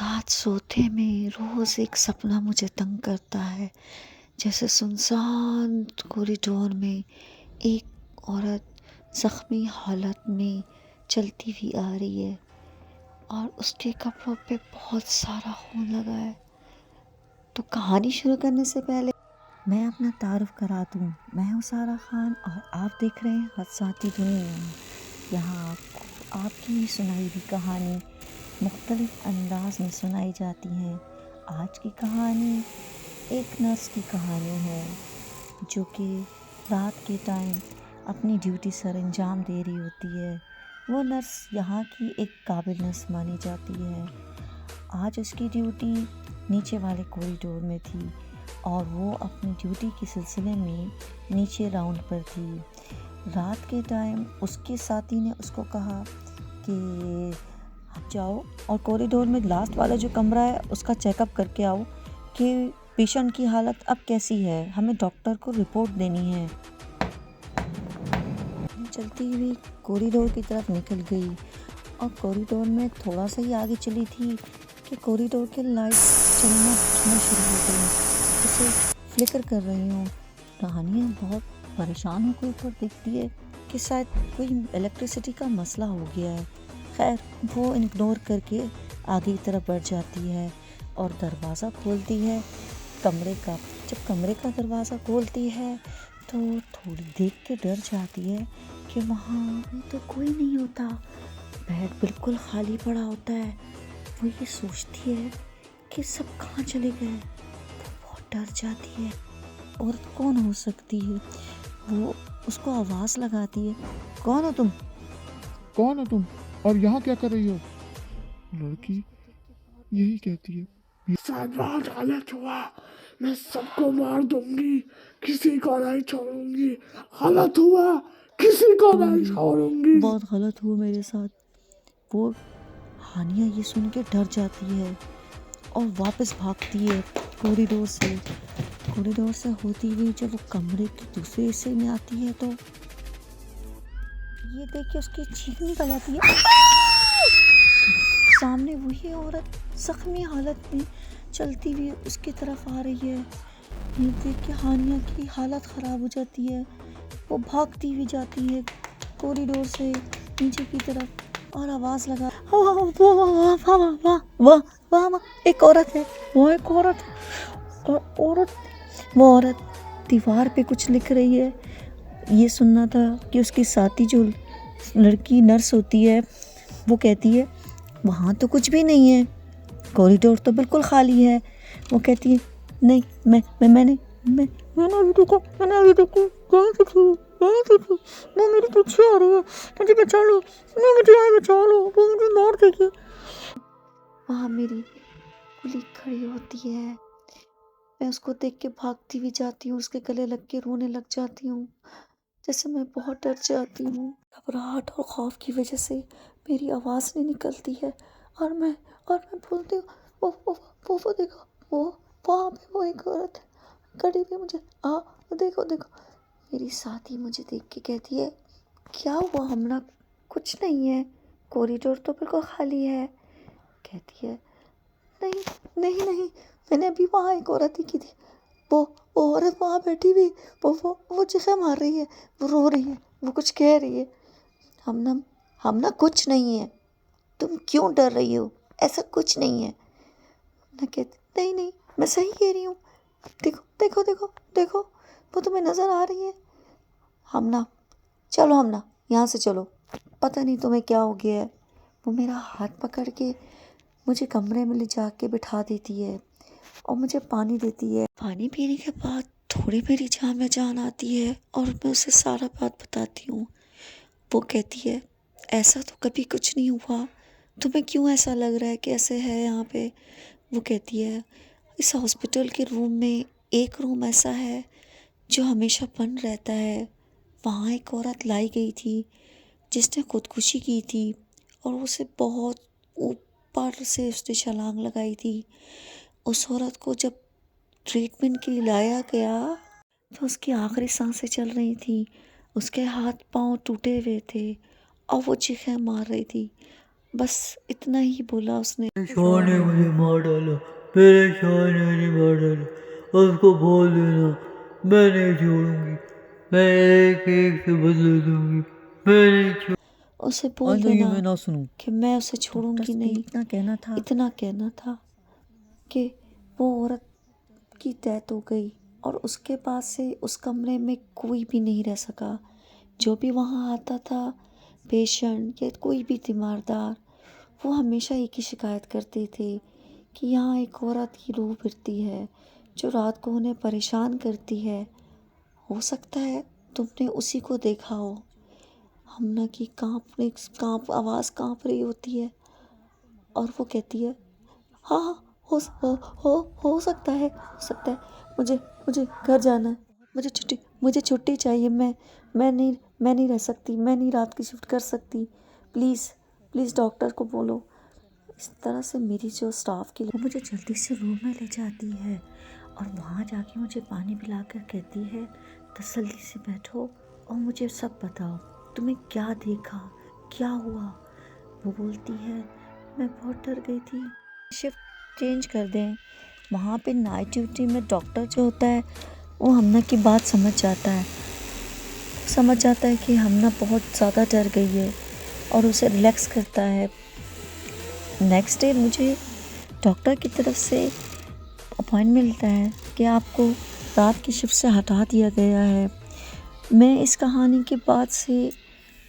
رات سوتے میں روز ایک سپنا مجھے تنگ کرتا ہے، جیسے سنسان کوریڈور میں ایک عورت زخمی حالت میں چلتی ہوئی آ رہی ہے اور اس کے کپڑوں پہ بہت سارا خون لگا ہے۔ تو کہانی شروع کرنے سے پہلے میں اپنا تعارف کرا دوں۔ میں ہوں سارہ خان اور آپ دیکھ رہے ہیں حادثاتی دنیا۔ یہاں آپ کی سنائی ہوئی کہانی مختلف انداز میں سنائی جاتی ہیں۔ آج کی کہانی ایک نرس کی کہانی ہے جو کہ رات کے ٹائم اپنی ڈیوٹی سر انجام دے رہی ہوتی ہے۔ وہ نرس یہاں کی ایک قابل نرس مانی جاتی ہے۔ آج اس کی ڈیوٹی نیچے والے کوریڈور میں تھی اور وہ اپنی ڈیوٹی کے سلسلے میں نیچے راؤنڈ پر تھی۔ رات کے ٹائم اس کے ساتھی نے اس کو کہا کہ آپ جاؤ اور کوریڈور میں لاسٹ والا جو کمرہ ہے اس کا چیک اپ کر کے آؤ کہ پیشنٹ کی حالت اب کیسی ہے، ہمیں ڈاکٹر کو رپورٹ دینی ہے۔ چلتی ہوئی کوریڈور کی طرف نکل گئی اور کوریڈور میں تھوڑا سا ہی آگے چلی تھی کہ کوریڈور کے لائٹ چلنا شروع ہو گئی، اسے فلکر کر رہی ہوں۔ رانیہ بہت پریشان ہو کے اوپر دیکھتی ہے کہ شاید کوئی الیکٹریسٹی کا مسئلہ ہو گیا ہے۔ خیر وہ اگنور کر کے آگے کی طرف بڑھ جاتی ہے اور دروازہ کھولتی ہے کمرے کا۔ جب کمرے کا دروازہ کھولتی ہے تو تھوڑی دیکھ کے ڈر جاتی ہے کہ وہاں تو کوئی نہیں ہوتا، بیڈ بالکل خالی پڑا ہوتا ہے۔ وہ یہ سوچتی ہے کہ سب کہاں چلے گئے، وہ بہت ڈر جاتی ہے۔ عورت کون ہو سکتی ہے؟ وہ اس کو آواز لگاتی ہے، کون ہو تم؟ کون ہو تم اور یہاں کیا کر رہی ہو؟ لڑکی یہی کہتی ہے، ساتھ غلط ہوا، میں سب کو مار دوں گی، کسی کو نہیں چھوڑوں گی، غلط ہوا، کسی کو نہیں چھوڑوں گی، بہت غلط ہوا میرے ساتھ۔ وہ ہانیہ یہ سن کے ڈر جاتی ہے اور واپس بھاگتی ہے کوریڈور سے۔ کوریڈور سے ہوتی ہوئی جب وہ کمرے کے دوسرے حصے میں آتی ہے تو یہ دیکھ کے اس کی چیخ نکل آتی ہے۔ سامنے وہی عورت زخمی حالت میں چلتی ہوئی اس کی طرف آ رہی ہے۔ یہ دیکھ کے ہانیہ کی حالت خراب ہو جاتی ہے، وہ بھاگتی ہوئی جاتی ہے کوریڈور سے نیچے کی طرف اور آواز لگا، ایک عورت ہے، وہ ایک عورت ہے اور وہ عورت دیوار پہ کچھ لکھ رہی ہے۔ یہ سننا تھا کہ اس کی ساتھی جو لڑکی نرس ہوتی ہے وہ کہتی ہے وہاں تو کچھ بھی نہیں ہے، کوریڈور تو بالکل خالی ہے۔ وہ کہتی ہے نہیں، میں نے ابھی دیکھا وہ میرے پیچھے آ رہی ہے، مجھے بچا لو، مجھے بچا لو، وہ مجھے مار دے گی۔ وہاں میری کلی کھڑی ہوتی ہے، میں اس کو دیکھ کے بھاگتی بھی جاتی ہوں، اس کے گلے لگ کے رونے لگ جاتی ہوں، جیسے میں بہت ڈر جاتی ہوں۔ گھبراہٹ اور خوف کی وجہ سے میری آواز نہیں نکلتی ہے اور میں بولتی ہوں وہ دیکھو، وہ وہاں پہ وہ ایک عورت کھڑی ہوئی، مجھے دیکھو۔ میری ساتھی مجھے دیکھ کے کہتی ہے کیا ہوا ہمنا؟ کچھ نہیں ہے، کوریڈور تو بالکل خالی ہے۔ کہتی ہے نہیں، میں نے ابھی وہاں ایک عورت دیکھی تھی، وہ عورت وہاں بیٹھی ہوئی، وہ چیخیں مار رہی ہے، وہ رو رہی ہے، وہ کچھ کہہ رہی ہے۔ ہمنا کچھ نہیں ہے، تم کیوں ڈر رہی ہو؟ ایسا کچھ نہیں ہے۔ نہ کہتی نہیں، میں صحیح کہہ رہی ہوں، دیکھو وہ تمہیں نظر آ رہی ہے۔ ہمنا یہاں سے چلو، پتہ نہیں تمہیں کیا ہو گیا ہے۔ وہ میرا ہاتھ پکڑ کے مجھے کمرے میں لے جا کے بٹھا دیتی ہے اور مجھے پانی دیتی ہے۔ پانی پینے کے بعد تھوڑی میری جان میں جان آتی ہے اور میں اسے سارا بات بتاتی ہوں۔ وہ کہتی ہے ایسا تو کبھی کچھ نہیں ہوا، تمہیں کیوں ایسا لگ رہا ہے کہ ایسے ہے یہاں پہ؟ وہ کہتی ہے اس ہاسپٹل کے روم میں ایک روم ایسا ہے جو ہمیشہ بند رہتا ہے، وہاں ایک عورت لائی گئی تھی جس نے خودکشی کی تھی اور اسے بہت اوپر سے اس نے چھلانگ لگائی تھی۔ اس عورت کو جب ٹریٹمنٹ کے لیے لایا گیا تو اس کی آخری سانسیں چل رہی تھیں، اس کے ہاتھ پاؤں ٹوٹے ہوئے تھے اور وہ چیخیں مار رہی تھی۔ بس اتنا ہی بولا اس نے۔ میرے شوہر نے مجھے مار ڈالا، میرے شوہر نے مجھے مار ڈالا، اور اس کو بول دینا میں نہیں چھوڑوں گی، میں ایک ایک سے بدلہ دوں گی، میں نہیں چھوڑوں۔ اسے بول یہ دینا میں نہ سنوں۔ کہ میں اسے چھوڑوں گی نہیں۔ اتنا کہنا تھا۔ اتنا کہنا تھا کہ وہ عورت کی ڈیتھ ہو گئی، اور اس کے بعد سے اس کمرے میں کوئی بھی نہیں رہ سکا۔ جو بھی وہاں آتا تھا پیشنٹ یا کوئی بھی تیماردار، وہ ہمیشہ ایک ہی شکایت کرتے تھے کہ یہاں ایک عورت کی روح پھرتی ہے جو رات کو انہیں پریشان کرتی ہے۔ ہو سکتا ہے تم نے اسی کو دیکھا ہو۔ ہمنا کی آواز کانپ رہی ہوتی ہے، اور وہ کہتی ہے ہاں ہاں ہو سکتا ہے، مجھے گھر جانا ہے، مجھے چھٹی چاہیے، میں نہیں رہ سکتی، میں نہیں رات کی شفٹ کر سکتی، پلیز ڈاکٹر کو بولو۔ اس طرح سے میری جو اسٹاف کی وہ مجھے جلدی سے روم میں لے جاتی ہے، اور وہاں جا کے مجھے پانی پلا کر کہتی ہے تسلی سے بیٹھو اور مجھے سب بتاؤ، تمہیں کیا دیکھا، کیا ہوا۔ وہ بولتی ہے میں بہت ڈر گئی تھی۔ شفٹ چینج کر دیں، وہاں پہ نائٹ ڈیوٹی میں ڈاکٹر جو ہوتا ہے وہ ہمنا کی بات سمجھ جاتا ہے کہ ہمنا بہت زیادہ ڈر گئی ہے، اور اسے ریلیکس کرتا ہے۔ نیکسٹ ڈے مجھے ڈاکٹر کی طرف سے اپوائنٹ ملتا ہے کہ آپ کو رات کی شفٹ سے ہٹا دیا گیا ہے۔ میں اس کہانی کے بعد سے،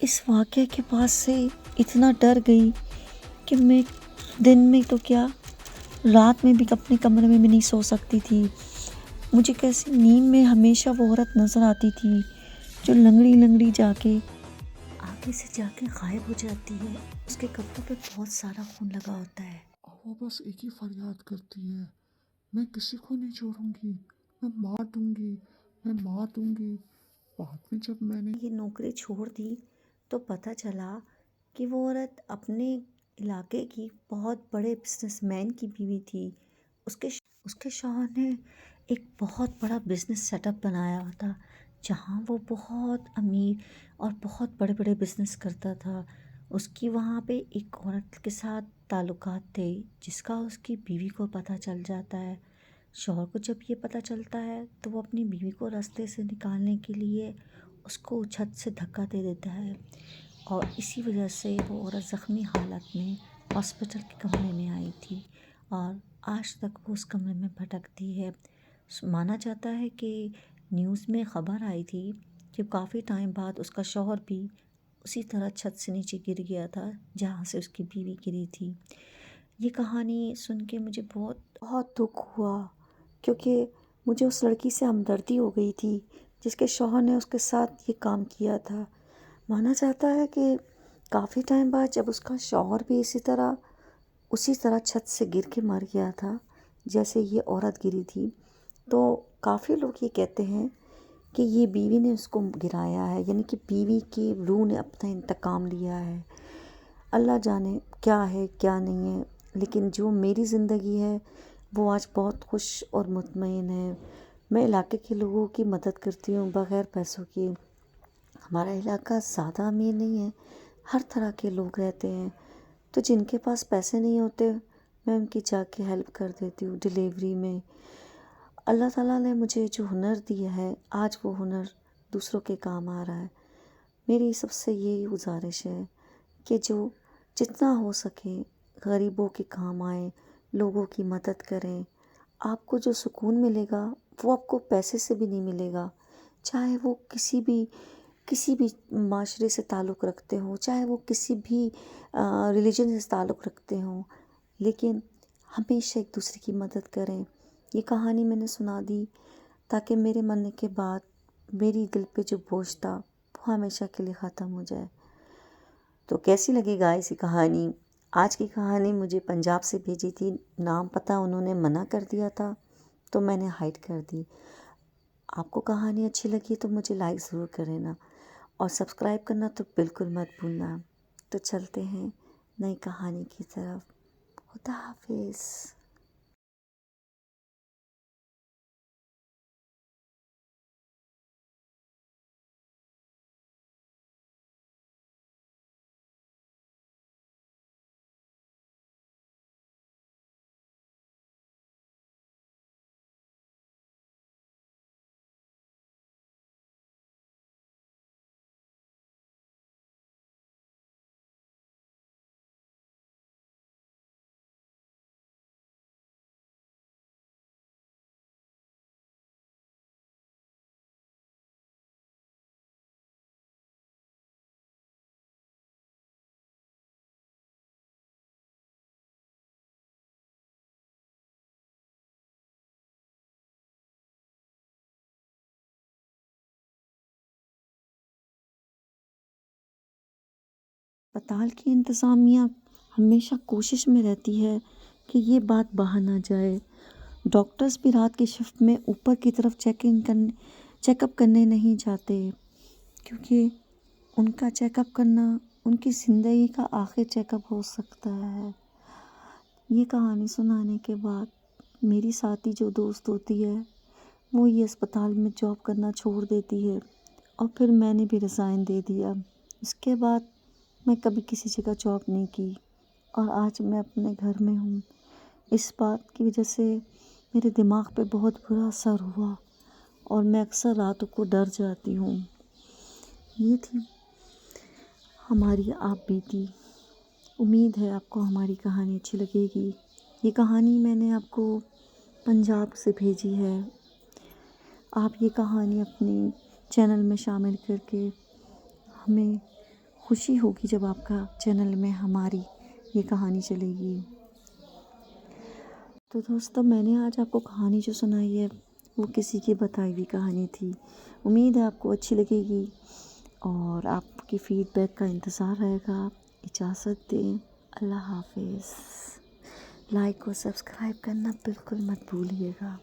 اس واقعے کے بعد سے اتنا ڈر گئی کہ میں دن میں تو کیا، رات میں بھی اپنے کمرے میں بھی نہیں سو سکتی تھی۔ مجھے کیسی نیند میں ہمیشہ وہ عورت نظر آتی تھی جو لنگڑی جا کے آگے سے جا کے غائب ہو جاتی ہے۔ اس کے کپڑوں پہ بہت سارا خون لگا ہوتا ہے۔ اور وہ بس ایک ہی فریاد کرتی ہے، میں کسی کو نہیں چھوڑوں گی، میں مار دوں گی، میں مار دوں گی۔ بعد میں جب میں نے یہ نوکری چھوڑ دی تو پتہ چلا کہ وہ عورت اپنے علاقے کی بہت بڑے بزنس مین کی بیوی تھی۔ اس کے شوہر نے ایک بہت بڑا بزنس سیٹ اپ بنایا ہوا تھا، جہاں وہ بہت امیر اور بہت بڑے بڑے بزنس کرتا تھا۔ اس کی وہاں پہ ایک عورت کے ساتھ تعلقات تھے جس کا اس کی بیوی کو پتہ چل جاتا ہے۔ شوہر کو جب یہ پتہ چلتا ہے تو وہ اپنی بیوی کو راستے سے نکالنے کے لیے اس کو چھت سے دھکا دے دیتا ہے، اور اسی وجہ سے وہ عورت زخمی حالت میں ہاسپٹل کے کمرے میں آئی تھی، اور آج تک وہ اس کمرے میں بھٹکتی ہے۔ مانا جاتا ہے کہ نیوز میں خبر آئی تھی کہ کافی ٹائم بعد اس کا شوہر بھی اسی طرح چھت سے نیچے گر گیا تھا جہاں سے اس کی بیوی گری تھی۔ یہ کہانی سن کے مجھے بہت دکھ ہوا، کیونکہ مجھے اس لڑکی سے ہمدردی ہو گئی تھی جس کے شوہر نے اس کے ساتھ یہ کام کیا تھا۔ مانا جاتا ہے کہ کافی ٹائم بعد جب اس کا شوہر بھی اسی طرح چھت سے گر کے مر گیا تھا جیسے یہ عورت گری تھی، تو کافی لوگ یہ کہتے ہیں کہ یہ بیوی نے اس کو گرایا ہے، یعنی کہ بیوی کی روح نے اپنا انتقام لیا ہے۔ اللہ جانے کیا ہے کیا نہیں ہے، لیکن جو میری زندگی ہے وہ آج بہت خوش اور مطمئن ہے۔ میں علاقے کے لوگوں کی مدد کرتی ہوں بغیر پیسوں کی۔ ہمارا علاقہ زیادہ امیر نہیں ہے، ہر طرح کے لوگ رہتے ہیں، تو جن کے پاس پیسے نہیں ہوتے میں ان کی جا کے ہیلپ کر دیتی ہوں ڈیلیوری میں۔ اللہ تعالیٰ نے مجھے جو ہنر دیا ہے آج وہ ہنر دوسروں کے کام آ رہا ہے۔ میری سب سے یہی گزارش ہے کہ جو جتنا ہو سکے غریبوں کے کام آئیں، لوگوں کی مدد کریں۔ آپ کو جو سکون ملے گا وہ آپ کو پیسے سے بھی نہیں ملے گا، چاہے وہ کسی بھی معاشرے سے تعلق رکھتے ہوں، چاہے وہ کسی بھی ریلیجن سے تعلق رکھتے ہوں، لیکن ہمیشہ ایک دوسرے کی مدد کریں۔ یہ کہانی میں نے سنا دی تاکہ میرے مرنے کے بعد میری دل پہ جو بوجھ تھا وہ ہمیشہ کے لیے ختم ہو جائے۔ تو کیسی لگی گائز یہ کہانی؟ آج کی کہانی مجھے پنجاب سے بھیجی تھی، نام پتہ انہوں نے منع کر دیا تھا تو میں نے ہائڈ کر دی۔ آپ کو کہانی اچھی لگی تو مجھے لائک ضرور کریں نا، اور سبسکرائب کرنا تو بالکل مت بھولنا۔ تو چلتے ہیں نئی کہانی کی طرف۔ خدا حافظ۔ اسپتال کی انتظامیہ ہمیشہ کوشش میں رہتی ہے کہ یہ بات باہر نہ جائے. ڈاکٹرز بھی رات کی شفٹ میں اوپر کی طرف چیک اپ کرنے نہیں جاتے، کیونکہ ان کا چیک اپ کرنا ان کی زندگی کا آخری چیک اپ ہو سکتا ہے. یہ کہانی سنانے کے بعد میری ساتھی جو دوست ہوتی ہے وہ یہ اسپتال میں جاب کرنا چھوڑ دیتی ہے، اور پھر میں نے بھی ریزائن دے دیا. اس کے بعد میں کبھی کسی جگہ جاب نہیں کی، اور آج میں اپنے گھر میں ہوں. اس بات کی وجہ سے میرے دماغ پہ بہت برا اثر ہوا، اور میں اکثر راتوں کو ڈر جاتی ہوں. یہ تھی ہماری آپ بیتی. امید ہے آپ کو ہماری کہانی اچھی لگے گی. یہ کہانی میں نے آپ کو پنجاب سے بھیجی ہے. آپ یہ کہانی اپنے چینل میں شامل کر کے، ہمیں خوشی ہوگی جب آپ کا چینل میں ہماری یہ کہانی چلے گی. تو دوستو، میں نے آج آپ کو کہانی جو سنائی ہے وہ کسی کی بتائی ہوئی کہانی تھی. امید ہے آپ کو اچھی لگے گی، اور آپ کی فیڈ بیک کا انتظار رہے گا. اجازت دیں. اللہ حافظ. لائک اور سبسکرائب کرنا بالکل مت بھولیے گا.